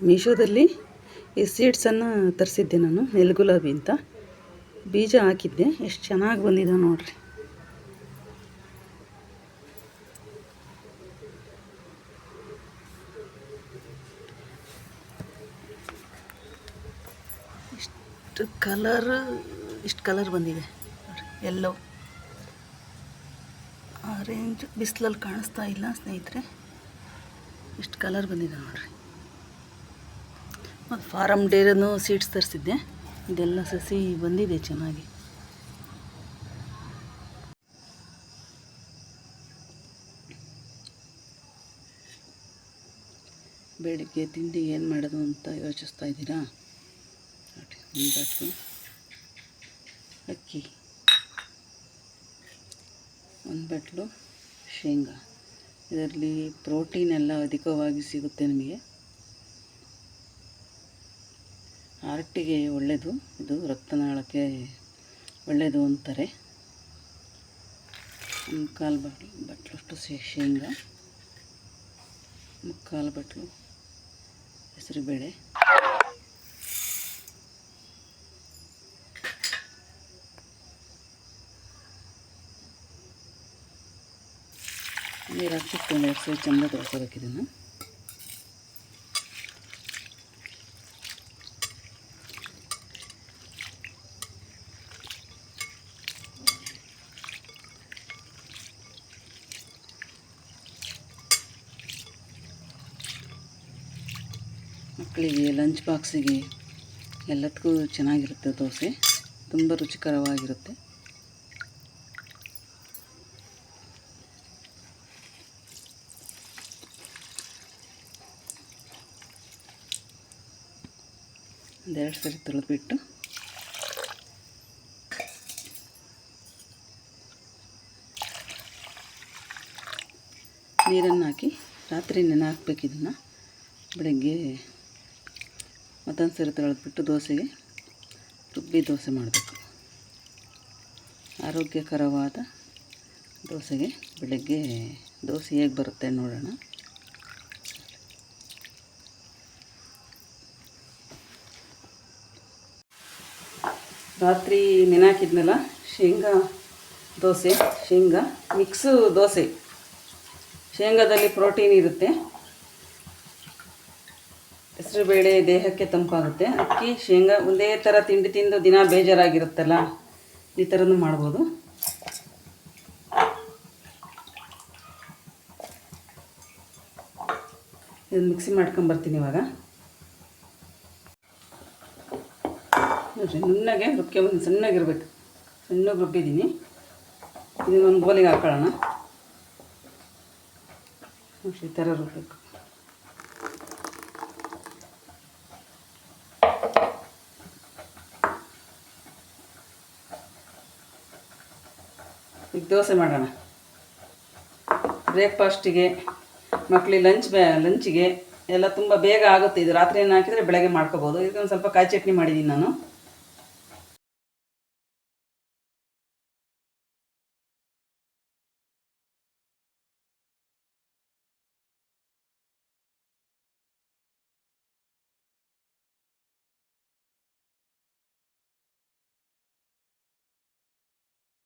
ಮೀಶೋದಲ್ಲಿ ಈ ಸೀಡ್ಸನ್ನು ತರಿಸಿದ್ದೆ ನಾನು, ನೆಲಗುಲಾಬಿ ಅಂತ. ಬೀಜ ಹಾಕಿದ್ದೆ, ಎಷ್ಟು ಚೆನ್ನಾಗಿ ಬಂದಿದೆ ನೋಡ್ರಿ. ಇಷ್ಟು ಕಲರ್ ಬಂದಿದೆ ನೋಡ್ರಿ. ಎಲ್ಲೋ ಆರೆಂಜ್, ಬಿಸಿಲಲ್ಲಿ ಕಾಣಿಸ್ತಾ ಇಲ್ಲ ಸ್ನೇಹಿತರೆ. ಇಷ್ಟು ಕಲರ್ ಬಂದಿದೆ ನೋಡ್ರಿ. ಮತ್ತು ಫಾರಮ್ ಡೇರನ್ನು ಸೀಡ್ಸ್ ತರಿಸಿದ್ದೆ. ಇದೆಲ್ಲ ಸಸಿ ಬಂದಿದೆ ಚೆನ್ನಾಗಿ. ಬೆಳಿಗ್ಗೆ ತಿಂಡಿ ಏನು ಮಾಡೋದು ಅಂತ ಯೋಚಿಸ್ತಾ ಇದ್ದೀರಾ? ನೋಡಿ, ಒಂದು ಬಟ್ಲು ಅಕ್ಕಿ, ಒಂದು ಬಟ್ಲು ಶೇಂಗಾ. ಇದರಲ್ಲಿ ಪ್ರೋಟೀನ್ ಎಲ್ಲ ಅಧಿಕವಾಗಿ ಸಿಗುತ್ತೆ ನಿಮಗೆ. ಹಾರ್ಟಿಗೆ ಒಳ್ಳೆಯದು, ಇದು ರಕ್ತನಾಳಕ್ಕೆ ಒಳ್ಳೆಯದು ಅಂತಾರೆ. ಮುಕ್ಕಾಲು ಬಟ್ಲಷ್ಟು ಶೇಂಗಾ, ಮುಕ್ಕಾಲು ಬಟ್ಲು ಹೆಸರುಬೇಳೆ, ನೀರು ಹಾಕ್ಬಿಟ್ಟು 2 ಚಮಚ ತೊಳ್ಕೊಬೇಕಿದನ್ನು. ಮಕ್ಕಳಿಗೆ ಲಂಚ್ ಬಾಕ್ಸಿಗೆ ಎಲ್ಲದಕ್ಕೂ ಚೆನ್ನಾಗಿರುತ್ತೆ. ದೋಸೆ ತುಂಬ ರುಚಿಕರವಾಗಿರುತ್ತೆ. ಒಂದೆರಡು ಸರಿ ತೊಳೆದ್ಬಿಟ್ಟು ನೀರನ್ನು ಹಾಕಿ ರಾತ್ರಿ ನೆನೆ ಹಾಕ್ಬೇಕು. ಇದನ್ನು ಬೆಳಗ್ಗೆ ಮತ್ತೊಂದು ಸರಿ ತೊಳೆದ್ಬಿಟ್ಟು ದೋಸೆಗೆ ರುಬ್ಬಿ ದೋಸೆ ಮಾಡಬೇಕು. ಆರೋಗ್ಯಕರವಾದ ದೋಸೆಗೆ ಬೆಳಗ್ಗೆ ದೋಸೆ ಹೇಗೆ ಬರುತ್ತೆ ನೋಡೋಣ. ರಾತ್ರಿ ನೆನೆ ಹಾಕಿದ್ನಲ್ಲ ಶೇಂಗಾ ದೋಸೆ, ಶೇಂಗಾ ಮಿಕ್ಸು ದೋಸೆ. ಶೇಂಗಾದಲ್ಲಿ ಪ್ರೋಟೀನ್ ಇರುತ್ತೆ. ಹೆಸರುಬೇಳೆ ದೇಹಕ್ಕೆ ತಂಪಾಗುತ್ತೆ. ಅಕ್ಕಿ, ಶೇಂಗಾ ಒಂದೇ ಥರ ತಿಂಡಿ ತಿಂದು ದಿನ ಬೇಜಾರಾಗಿರುತ್ತಲ್ಲ, ಈ ಥರನೂ ಮಾಡ್ಬೋದು. ಇದನ್ನು ಮಿಕ್ಸಿ ಮಾಡ್ಕೊಂಬರ್ತೀನಿ ಇವಾಗ. ನೋಡಿರಿ, ನುಣ್ಣಗೆ ರುಬ್ಕೊಂಬಂದು ಸಣ್ಣಗಿರ್ಬೇಕು. ಸಣ್ಣಗೆ ರುಬ್ಬಿದ್ದೀನಿ. ಇದನ್ನೊಂದು ಬೋಲಿಗೆ ಹಾಕೊಳ್ಳೋಣ. ಈ ಥರ ರುಬ್ಬಬೇಕು. ಈಗ ದೋಸೆ ಮಾಡೋಣ. ಬ್ರೇಕ್ಫಾಸ್ಟಿಗೆ, ಮಕ್ಕಳಿಗೆ ಲಂಚಿಗೆ ಎಲ್ಲ ತುಂಬ ಬೇಗ ಆಗುತ್ತೆ. ಇದು ರಾತ್ರಿ ಹಾಕಿದರೆ ಬೆಳಗ್ಗೆ ಮಾಡ್ಕೋಬೋದು. ಇದಕ್ಕೊಂದು ಸ್ವಲ್ಪ ಕಾಯಿ ಚಟ್ನಿ ಮಾಡಿದ್ದೀನಿ ನಾನು.